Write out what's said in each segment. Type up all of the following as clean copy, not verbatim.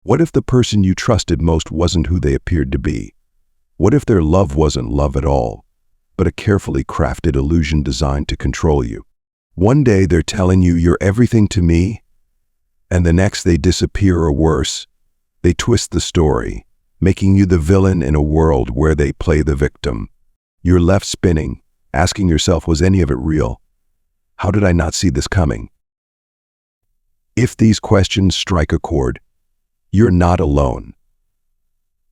What if the person you trusted most wasn't who they appeared to be? What if their love wasn't love at all, but a carefully crafted illusion designed to control you? One day they're telling you you're everything to me, and the next they disappear, or worse, they twist the story, making you the villain in a world where they play the victim. You're left spinning, asking yourself, was any of it real? How did I not see this coming? If these questions strike a chord, you're not alone.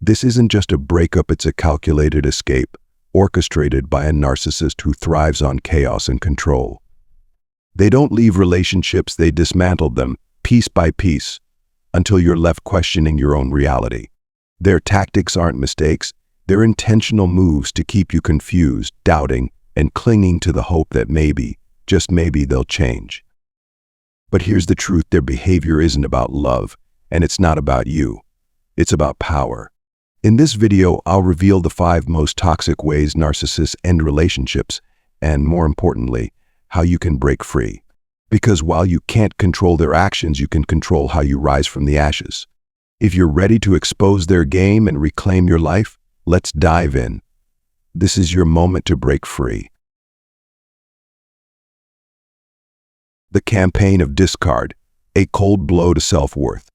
This isn't just a breakup, it's a calculated escape, orchestrated by a narcissist who thrives on chaos and control. They don't leave relationships, they dismantle them, piece by piece, until you're left questioning your own reality. Their tactics aren't mistakes, they're intentional moves to keep you confused, doubting, and clinging to the hope that maybe, just maybe, they'll change. But here's the truth, their behavior isn't about love, and it's not about you. It's about power. In this video, I'll reveal the 5 most toxic ways narcissists end relationships, and more importantly, how you can break free. Because while you can't control their actions, you can control how you rise from the ashes. If you're ready to expose their game and reclaim your life, let's dive in. This is your moment to break free. The campaign of discard, a cold blow to self-worth.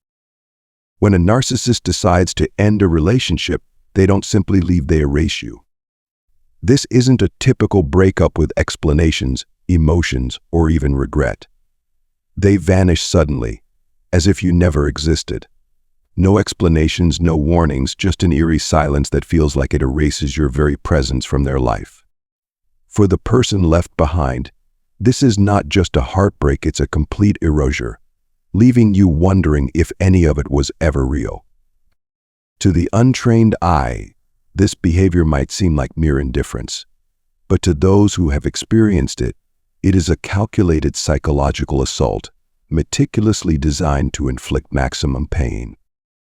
When a narcissist decides to end a relationship, they don't simply leave, they erase you. This isn't a typical breakup with explanations, emotions, or even regret. They vanish suddenly, as if you never existed. No explanations, no warnings, just an eerie silence that feels like it erases your very presence from their life. For the person left behind, this is not just a heartbreak, it's a complete erasure, leaving you wondering if any of it was ever real. To the untrained eye, this behavior might seem like mere indifference, but to those who have experienced it, it is a calculated psychological assault, meticulously designed to inflict maximum pain.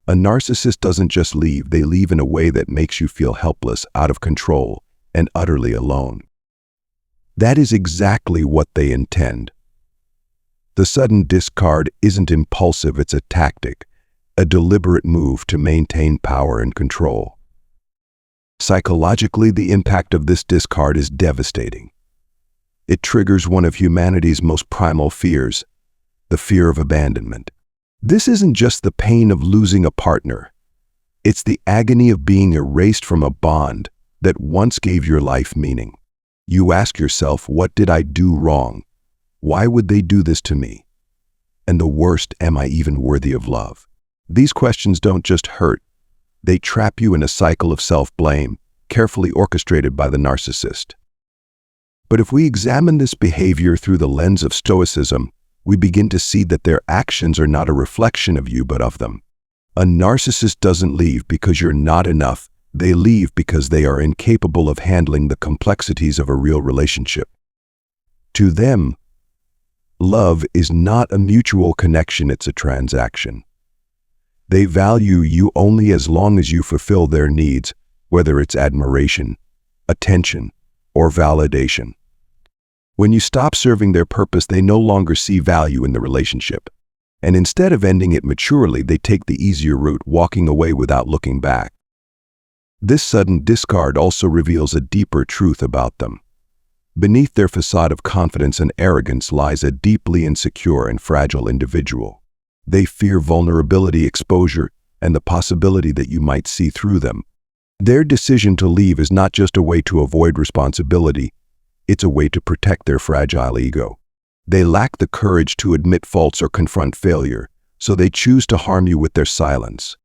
A narcissist doesn't just leave, they leave in a way that makes you feel helpless, out of control, and utterly alone. That is exactly what they intend. The sudden discard isn't impulsive, it's a tactic, a deliberate move to maintain power and control. Psychologically, the impact of this discard is devastating. It triggers one of humanity's most primal fears, the fear of abandonment. This isn't just the pain of losing a partner. It's the agony of being erased from a bond that once gave your life meaning. You ask yourself, what did I do wrong? Why would they do this to me? And the worst, am I even worthy of love? These questions don't just hurt. They trap you in a cycle of self-blame, carefully orchestrated by the narcissist. But if we examine this behavior through the lens of Stoicism, we begin to see that their actions are not a reflection of you, but of them. A narcissist doesn't leave because you're not enough. They leave because they are incapable of handling the complexities of a real relationship. To them, love is not a mutual connection, it's a transaction. They value you only as long as you fulfill their needs, whether it's admiration, attention, or validation. When you stop serving their purpose, they no longer see value in the relationship. And instead of ending it maturely, they take the easier route, walking away without looking back. This sudden discard also reveals a deeper truth about them. Beneath their facade of confidence and arrogance lies a deeply insecure and fragile individual. They fear vulnerability, exposure, and the possibility that you might see through them. Their decision to leave is not just a way to avoid responsibility, it's a way to protect their fragile ego. They lack the courage to admit faults or confront failure, so they choose to harm you with their silence.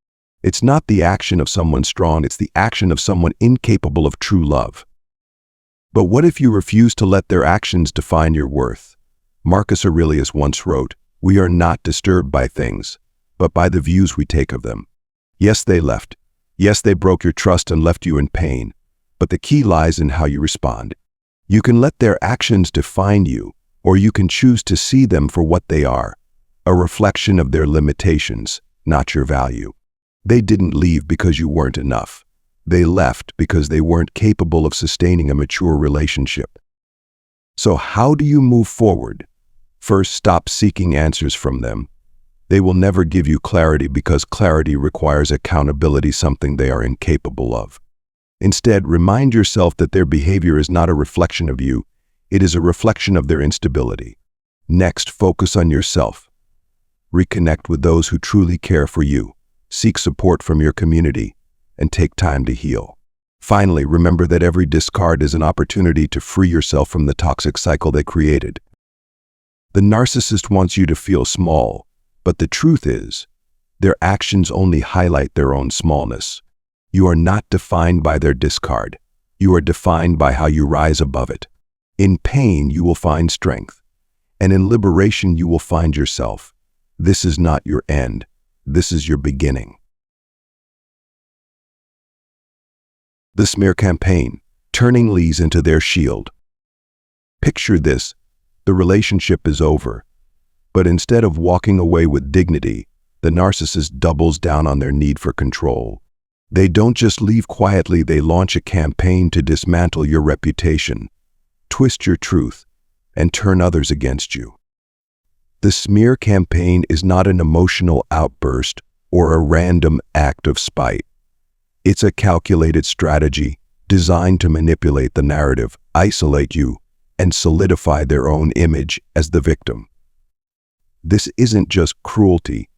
It's not the action of someone strong, it's the action of someone incapable of true love. But what if you refuse to let their actions define your worth? Marcus Aurelius once wrote, "We are not disturbed by things, but by the views we take of them." Yes, they left. Yes, they broke your trust and left you in pain. But the key lies in how you respond. You can let their actions define you, or you can choose to see them for what they are, a reflection of their limitations, not your value. They didn't leave because you weren't enough. They left because they weren't capable of sustaining a mature relationship. So how do you move forward? First, stop seeking answers from them. They will never give you clarity because clarity requires accountability, something they are incapable of. Instead, remind yourself that their behavior is not a reflection of you, it is a reflection of their instability. Next, focus on yourself. Reconnect with those who truly care for you, seek support from your community, and take time to heal. Finally, remember that every discard is an opportunity to free yourself from the toxic cycle they created. The narcissist wants you to feel small, but the truth is, their actions only highlight their own smallness. You are not defined by their discard. You are defined by how you rise above it. In pain, you will find strength, and in liberation, you will find yourself. This is not your end. This is your beginning. The smear campaign, turning lies into their shield. Picture this: the relationship is over, but instead of walking away with dignity, the narcissist doubles down on their need for control. They don't just leave quietly, they launch a campaign to dismantle your reputation, twist your truth, and turn others against you. The smear campaign is not an emotional outburst or a random act of spite. It's a calculated strategy designed to manipulate the narrative, isolate you, and solidify their own image as the victim. This isn't just cruelty,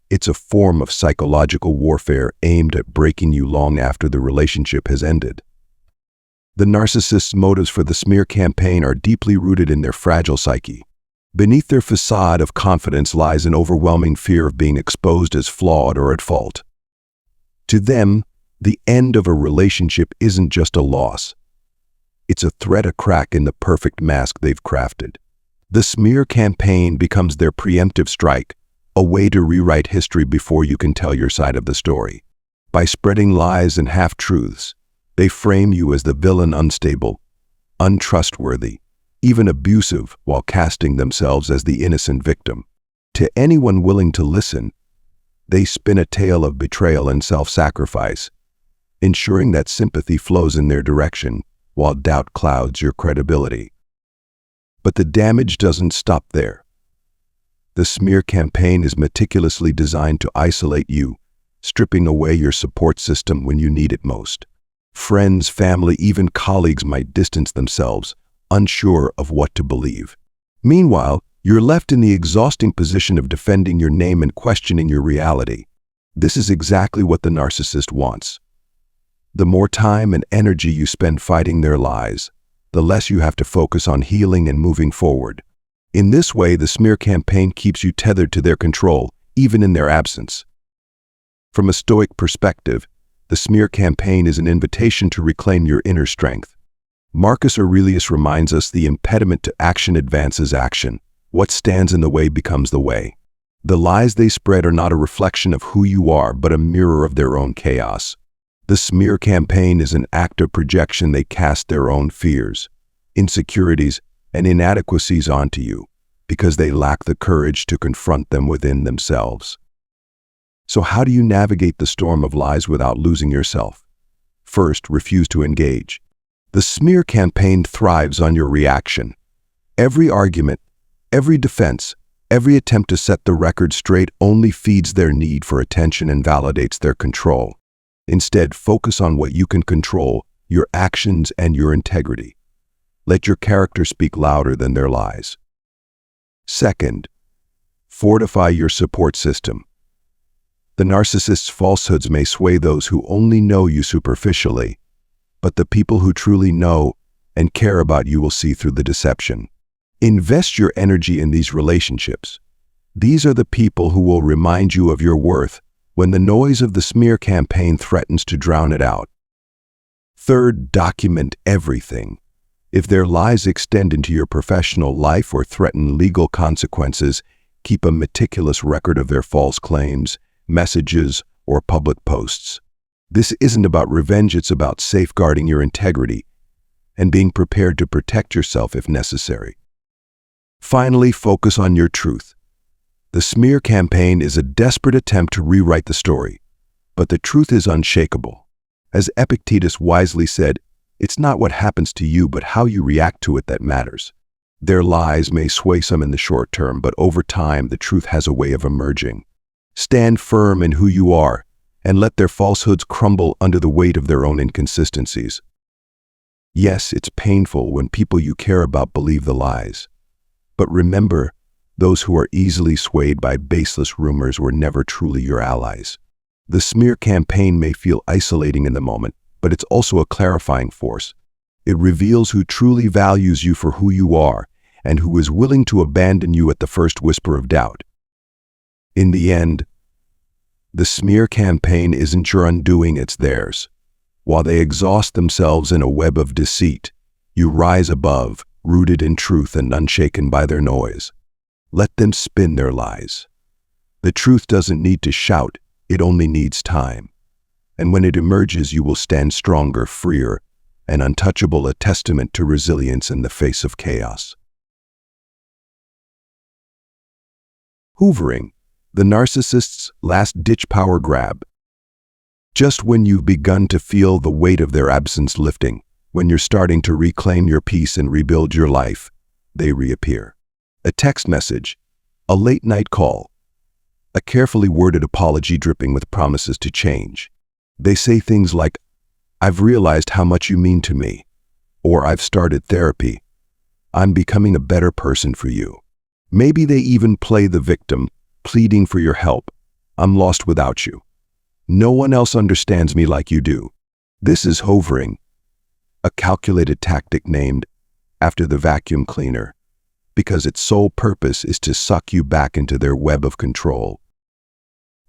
it's a form of psychological warfare aimed at breaking you long after the relationship has ended. The narcissist's motives for the smear campaign are deeply rooted in their fragile psyche. Beneath their facade of confidence lies an overwhelming fear of being exposed as flawed or at fault. To them, the end of a relationship isn't just a loss. It's a threat, a crack in the perfect mask they've crafted. The smear campaign becomes their preemptive strike, a way to rewrite history before you can tell your side of the story. By spreading lies and half-truths, they frame you as the villain, unstable, untrustworthy, even abusive, while casting themselves as the innocent victim. To anyone willing to listen, they spin a tale of betrayal and self-sacrifice, ensuring that sympathy flows in their direction while doubt clouds your credibility. But the damage doesn't stop there. The smear campaign is meticulously designed to isolate you, stripping away your support system when you need it most. Friends, family, even colleagues might distance themselves, unsure of what to believe. Meanwhile, you're left in the exhausting position of defending your name and questioning your reality. This is exactly what the narcissist wants. The more time and energy you spend fighting their lies, the less you have to focus on healing and moving forward. In this way, the smear campaign keeps you tethered to their control, even in their absence. From a Stoic perspective, the smear campaign is an invitation to reclaim your inner strength. Marcus Aurelius reminds us the impediment to action advances action. What stands in the way becomes the way. The lies they spread are not a reflection of who you are, but a mirror of their own chaos. The smear campaign is an act of projection. They cast their own fears, insecurities, and inadequacies onto you because they lack the courage to confront them within themselves. So how do you navigate the storm of lies without losing yourself? First, refuse to engage. The smear campaign thrives on your reaction. Every argument, every defense, every attempt to set the record straight only feeds their need for attention and validates their control. Instead, focus on what you can control, your actions and your integrity. Let your character speak louder than their lies. Second, fortify your support system. The narcissist's falsehoods may sway those who only know you superficially, but the people who truly know and care about you will see through the deception. Invest your energy in these relationships. These are the people who will remind you of your worth when the noise of the smear campaign threatens to drown it out. Third, document everything. If their lies extend into your professional life or threaten legal consequences, keep a meticulous record of their false claims, messages, or public posts. This isn't about revenge, it's about safeguarding your integrity and being prepared to protect yourself if necessary. Finally, focus on your truth. The smear campaign is a desperate attempt to rewrite the story, but the truth is unshakable. As Epictetus wisely said, it's not what happens to you, but how you react to it that matters. Their lies may sway some in the short term, but over time, the truth has a way of emerging, Stand firm in who you are, and let their falsehoods crumble under the weight of their own inconsistencies. Yes, it's painful when people you care about believe the lies. But remember, those who are easily swayed by baseless rumors were never truly your allies. The smear campaign may feel isolating in the moment, but it's also a clarifying force. It reveals who truly values you for who you are and who is willing to abandon you at the first whisper of doubt. In the end, the smear campaign isn't your undoing, it's theirs. While they exhaust themselves in a web of deceit, you rise above, rooted in truth and unshaken by their noise. Let them spin their lies. The truth doesn't need to shout, it only needs time. And when it emerges, you will stand stronger, freer, and untouchable, a testament to resilience in the face of chaos. Hoovering, the narcissist's last-ditch power grab. Just when you've begun to feel the weight of their absence lifting, when you're starting to reclaim your peace and rebuild your life, they reappear. A text message, a late-night call, a carefully worded apology dripping with promises to change. They say things like, "I've realized how much you mean to me," or "I've started therapy. I'm becoming a better person for you." Maybe they even play the victim, pleading for your help. "I'm lost without you. No one else understands me like you do." This is hovering, a calculated tactic named after the vacuum cleaner, because its sole purpose is to suck you back into their web of control.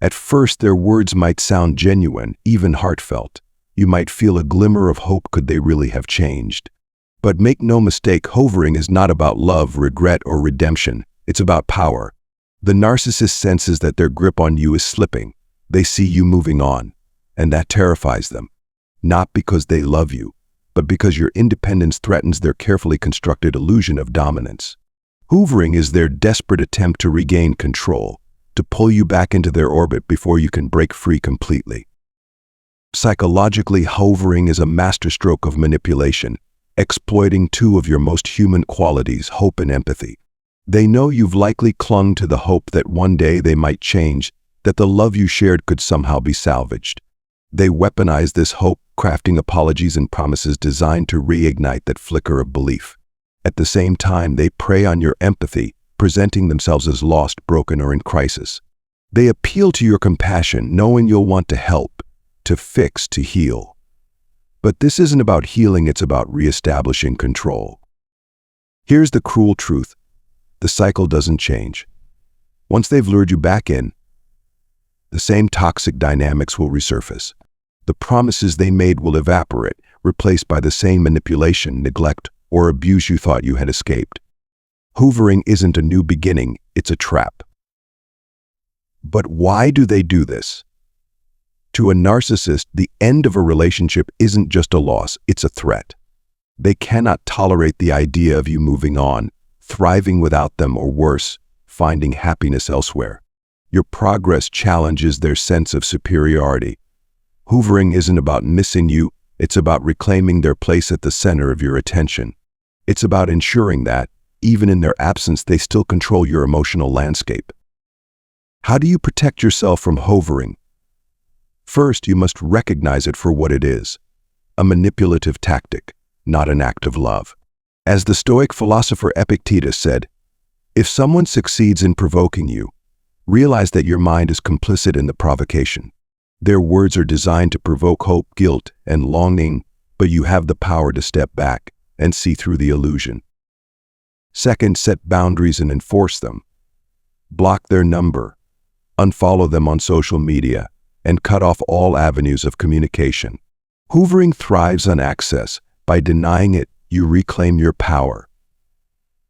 At first, their words might sound genuine, even heartfelt. You might feel a glimmer of hope, could they really have changed? But make no mistake, hovering is not about love, regret, or redemption. It's about power. The narcissist senses that their grip on you is slipping. They see you moving on, and that terrifies them. Not because they love you, but because your independence threatens their carefully constructed illusion of dominance. Hoovering is their desperate attempt to regain control, to pull you back into their orbit before you can break free completely. Psychologically, hovering is a masterstroke of manipulation, exploiting two of your most human qualities, hope and empathy. They know you've likely clung to the hope that one day they might change, that the love you shared could somehow be salvaged. They weaponize this hope, crafting apologies and promises designed to reignite that flicker of belief. At the same time, they prey on your empathy, presenting themselves as lost, broken, or in crisis. They appeal to your compassion, knowing you'll want to help, to fix, to heal. But this isn't about healing, it's about reestablishing control. Here's the cruel truth. The cycle doesn't change. Once they've lured you back in, the same toxic dynamics will resurface. The promises they made will evaporate, replaced by the same manipulation, neglect, or abuse you thought you had escaped. Hoovering isn't a new beginning, it's a trap. But why do they do this? To a narcissist, the end of a relationship isn't just a loss, it's a threat. They cannot tolerate the idea of you moving on, thriving without them, or worse, finding happiness elsewhere. Your progress challenges their sense of superiority. Hoovering isn't about missing you, it's about reclaiming their place at the center of your attention. It's about ensuring that, even in their absence, they still control your emotional landscape. How do you protect yourself from hovering? First, you must recognize it for what it is, a manipulative tactic, not an act of love. As the Stoic philosopher Epictetus said, if someone succeeds in provoking you, realize that your mind is complicit in the provocation. Their words are designed to provoke hope, guilt, and longing, but you have the power to step back and see through the illusion. Second, set boundaries and enforce them. Block their number, unfollow them on social media, and cut off all avenues of communication. Hoovering thrives on access. By denying it, you reclaim your power.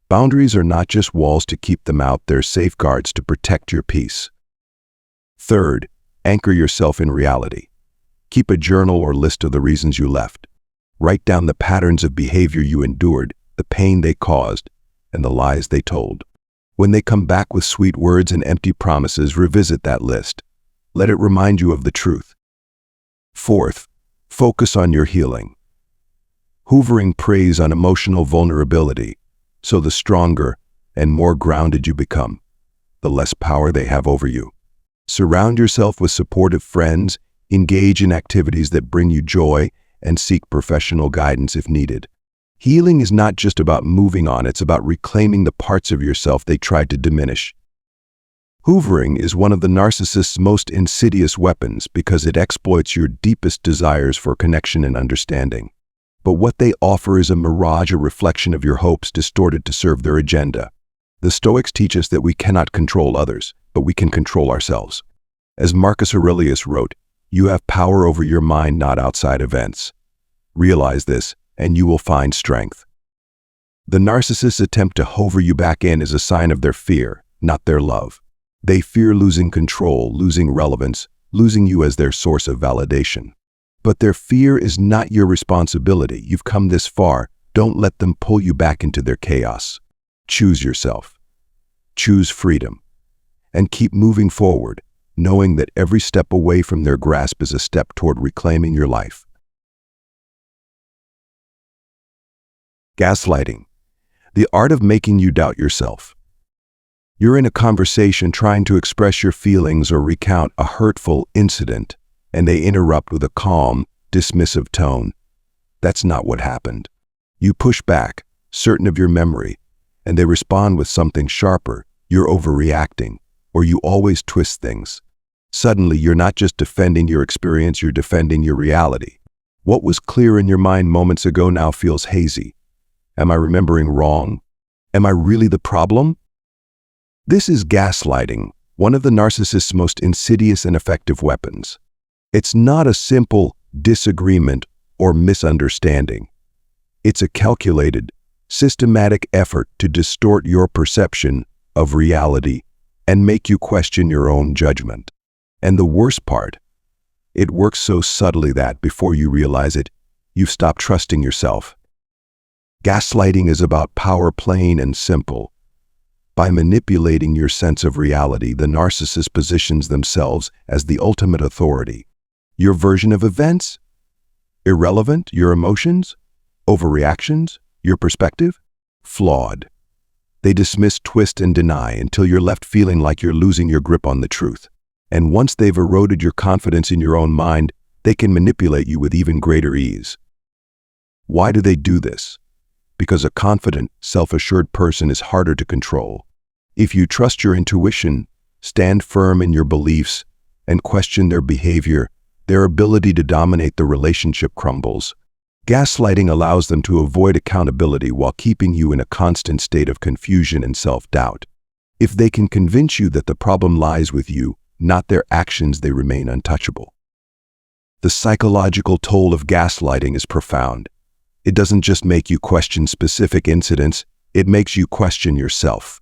Boundaries are not just walls to keep them out, they're safeguards to protect your peace. Third, anchor yourself in reality. Keep a journal or list of the reasons you left. Write down the patterns of behavior you endured, the pain they caused, and the lies they told. When they come back with sweet words and empty promises, revisit that list. Let it remind you of the truth. Fourth, focus on your healing. Hoovering preys on emotional vulnerability, so the stronger and more grounded you become, the less power they have over you. Surround yourself with supportive friends, engage in activities that bring you joy, and seek professional guidance if needed. Healing is not just about moving on, it's about reclaiming the parts of yourself they tried to diminish. Hoovering is one of the narcissist's most insidious weapons because it exploits your deepest desires for connection and understanding. But what they offer is a mirage, a reflection of your hopes distorted to serve their agenda. The Stoics teach us that we cannot control others, but we can control ourselves. As Marcus Aurelius wrote, "You have power over your mind, not outside events." Realize this, and you will find strength. The narcissist's attempt to hover you back in is a sign of their fear, not their love. They fear losing control, losing relevance, losing you as their source of validation. But their fear is not your responsibility. You've come this far. Don't let them pull you back into their chaos. Choose yourself. Choose freedom. And keep moving forward, knowing that every step away from their grasp is a step toward reclaiming your life. Gaslighting, the art of making you doubt yourself. You're in a conversation trying to express your feelings or recount a hurtful incident, and they interrupt with a calm, dismissive tone. That's not what happened. You push back, certain of your memory, and they respond with something sharper. You're overreacting, or you always twist things. Suddenly, you're not just defending your experience, you're defending your reality. What was clear in your mind moments ago now feels hazy. Am I remembering wrong? Am I really the problem? This is gaslighting, one of the narcissist's most insidious and effective weapons. It's not a simple disagreement or misunderstanding. It's a calculated, systematic effort to distort your perception of reality and make you question your own judgment. And the worst part, it works so subtly that before you realize it, you've stopped trusting yourself. Gaslighting is about power, plain and simple. By manipulating your sense of reality, the narcissist positions themselves as the ultimate authority. Your version of events? Irrelevant. Your emotions? Overreactions? Your perspective? Flawed. They dismiss, twist, and deny until you're left feeling like you're losing your grip on the truth. And once they've eroded your confidence in your own mind, they can manipulate you with even greater ease. Why do they do this? Because a confident, self-assured person is harder to control. If you trust your intuition, stand firm in your beliefs, and question their behavior, their ability to dominate the relationship crumbles. Gaslighting allows them to avoid accountability while keeping you in a constant state of confusion and self-doubt. If they can convince you that the problem lies with you, not their actions, they remain untouchable. The psychological toll of gaslighting is profound. It doesn't just make you question specific incidents, it makes you question yourself.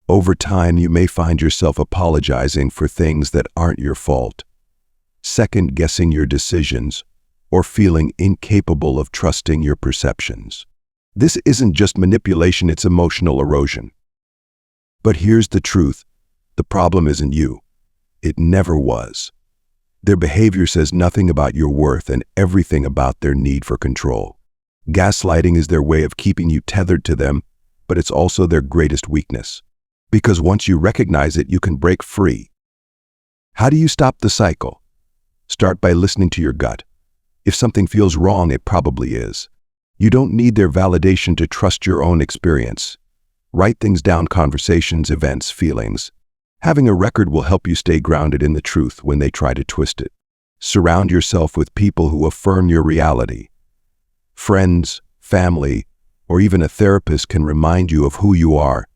Over time, you may find yourself apologizing for things that aren't your fault, second-guessing your decisions, or feeling incapable of trusting your perceptions. This isn't just manipulation, it's emotional erosion. But here's the truth. The problem isn't you. It never was. Their behavior says nothing about your worth and everything about their need for control. Gaslighting is their way of keeping you tethered to them, but it's also their greatest weakness. Because once you recognize it, you can break free. How do you stop the cycle? Start by listening to your gut. If something feels wrong, it probably is. You don't need their validation to trust your own experience. Write things down: conversations, events, feelings. Having a record will help you stay grounded in the truth when they try to twist it. Surround yourself with people who affirm your reality. Friends, family, or even a therapist can remind you of who you are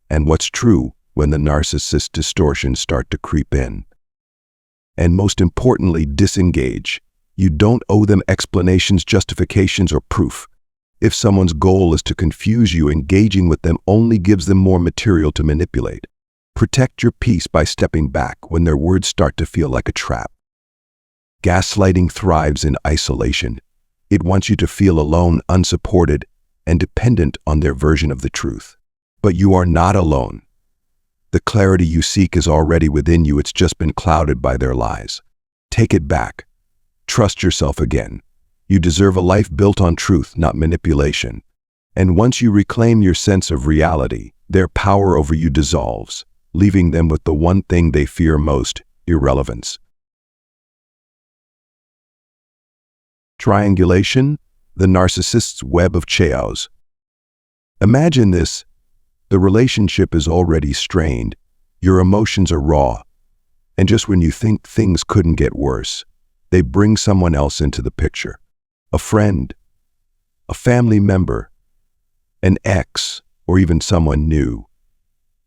and what's true when the narcissist distortions start to creep in. And most importantly, disengage. You don't owe them explanations, justifications, or proof. If someone's goal is to confuse you, engaging with them only gives them more material to manipulate. Protect your peace by stepping back when their words start to feel like a trap. Gaslighting thrives in isolation. It wants you to feel alone, unsupported, and dependent on their version of the truth. But you are not alone. The clarity you seek is already within you, it's just been clouded by their lies. Take it back. Trust yourself again. You deserve a life built on truth, not manipulation. And once you reclaim your sense of reality, their power over you dissolves, leaving them with the one thing they fear most, irrelevance. Triangulation, the narcissist's web of chaos. Imagine this. The relationship is already strained, your emotions are raw, and just when you think things couldn't get worse, they bring someone else into the picture. A friend, a family member, an ex, or even someone new.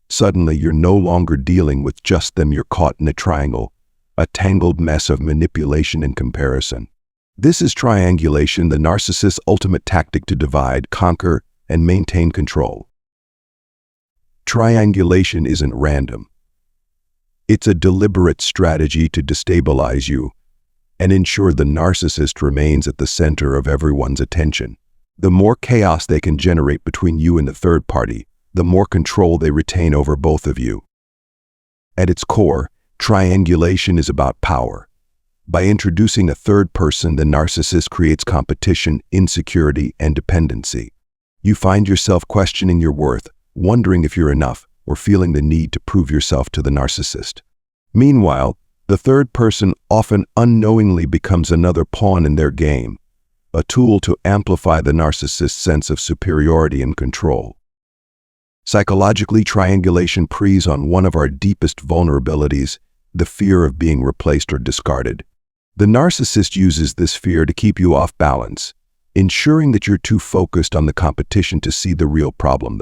Suddenly, you're no longer dealing with just them, you're caught in a triangle, a tangled mess of manipulation and comparison. This is triangulation, the narcissist's ultimate tactic to divide, conquer, and maintain control. Triangulation isn't random. It's a deliberate strategy to destabilize you and ensure the narcissist remains at the center of everyone's attention. The more chaos they can generate between you and the third party, the more control they retain over both of you. At its core, triangulation is about power. By introducing a third person, the narcissist creates competition, insecurity, and dependency. You find yourself questioning your worth, wondering if you're enough, or feeling the need to prove yourself to the narcissist. Meanwhile, the third person often unknowingly becomes another pawn in their game, a tool to amplify the narcissist's sense of superiority and control. Psychologically, triangulation preys on one of our deepest vulnerabilities, the fear of being replaced or discarded. The narcissist uses this fear to keep you off balance, ensuring that you're too focused on the competition to see the real problem.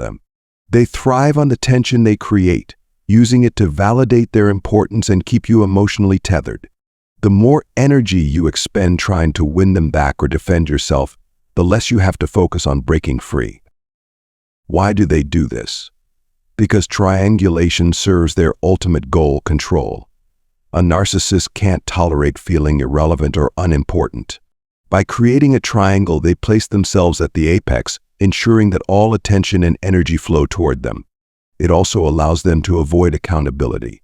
They thrive on the tension they create, using it to validate their importance and keep you emotionally tethered. The more energy you expend trying to win them back or defend yourself, the less you have to focus on breaking free. Why do they do this? Because triangulation serves their ultimate goal, control. A narcissist can't tolerate feeling irrelevant or unimportant. By creating a triangle, they place themselves at the apex, ensuring that all attention and energy flow toward them. It also allows them to avoid accountability.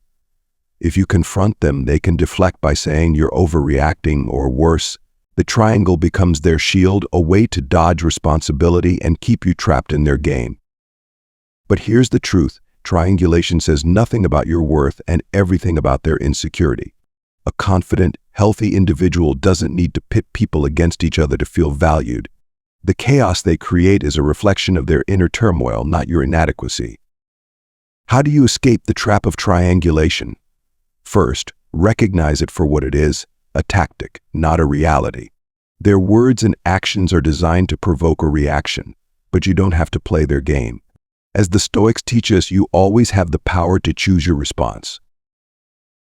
If you confront them, they can deflect by saying you're overreacting, or worse, the triangle becomes their shield, a way to dodge responsibility and keep you trapped in their game. But here's the truth. Triangulation says nothing about your worth and everything about their insecurity. A confident, healthy individual doesn't need to pit people against each other to feel valued. The chaos they create is a reflection of their inner turmoil, not your inadequacy. How do you escape the trap of triangulation? First, recognize it for what it is, a tactic, not a reality. Their words and actions are designed to provoke a reaction, but you don't have to play their game. As the Stoics teach us, you always have the power to choose your response.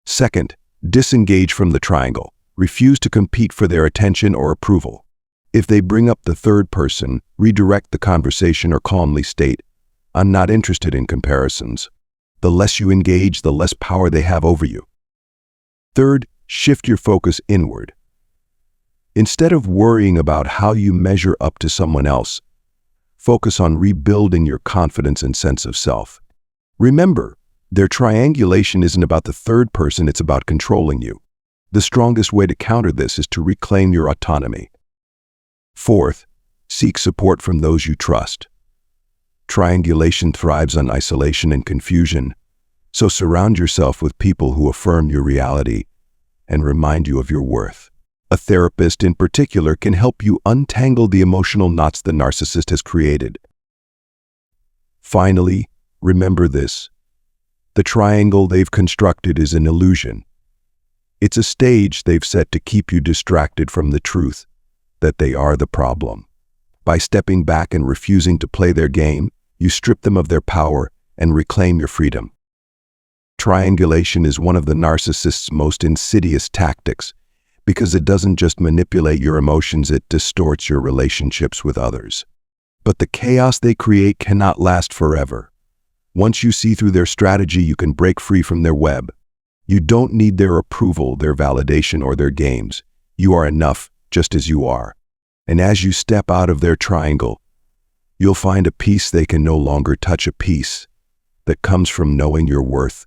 Second, disengage from the triangle. Refuse to compete for their attention or approval. If they bring up the third person, redirect the conversation or calmly state, "I'm not interested in comparisons." The less you engage, the less power they have over you. Third, shift your focus inward. Instead of worrying about how you measure up to someone else, focus on rebuilding your confidence and sense of self. Remember, their triangulation isn't about the third person, it's about controlling you. The strongest way to counter this is to reclaim your autonomy. Fourth, seek support from those you trust. Triangulation thrives on isolation and confusion, so surround yourself with people who affirm your reality and remind you of your worth. A therapist in particular can help you untangle the emotional knots the narcissist has created. Finally, remember this. The triangle they've constructed is an illusion. It's a stage they've set to keep you distracted from the truth that they are the problem. By stepping back and refusing to play their game, you strip them of their power and reclaim your freedom. Triangulation is one of the narcissist's most insidious tactics, because it doesn't just manipulate your emotions, it distorts your relationships with others. But the chaos they create cannot last forever. Once you see through their strategy, you can break free from their web. You don't need their approval, their validation, or their games. You are enough just as you are. And as you step out of their triangle, you'll find a peace they can no longer touch, a peace that comes from knowing your worth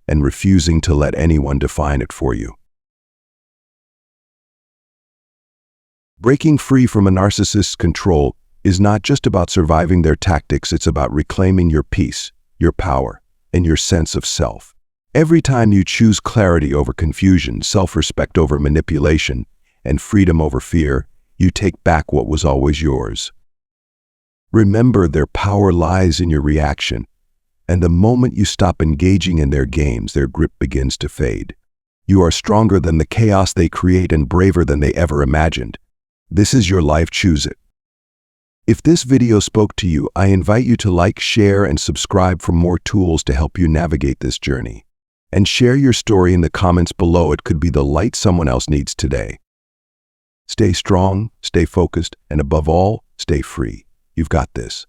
and refusing to let anyone define it for you. Breaking free from a narcissist's control is not just about surviving their tactics, it's about reclaiming your peace, your power, and your sense of self. Every time you choose clarity over confusion, self-respect over manipulation, and freedom over fear, you take back what was always yours. Remember, their power lies in your reaction, and the moment you stop engaging in their games, their grip begins to fade. You are stronger than the chaos they create and braver than they ever imagined. This is your life, choose it. If this video spoke to you, I invite you to like, share, and subscribe for more tools to help you navigate this journey. And share your story in the comments below. It could be the light someone else needs today. Stay strong, stay focused, and above all, stay free. You've got this.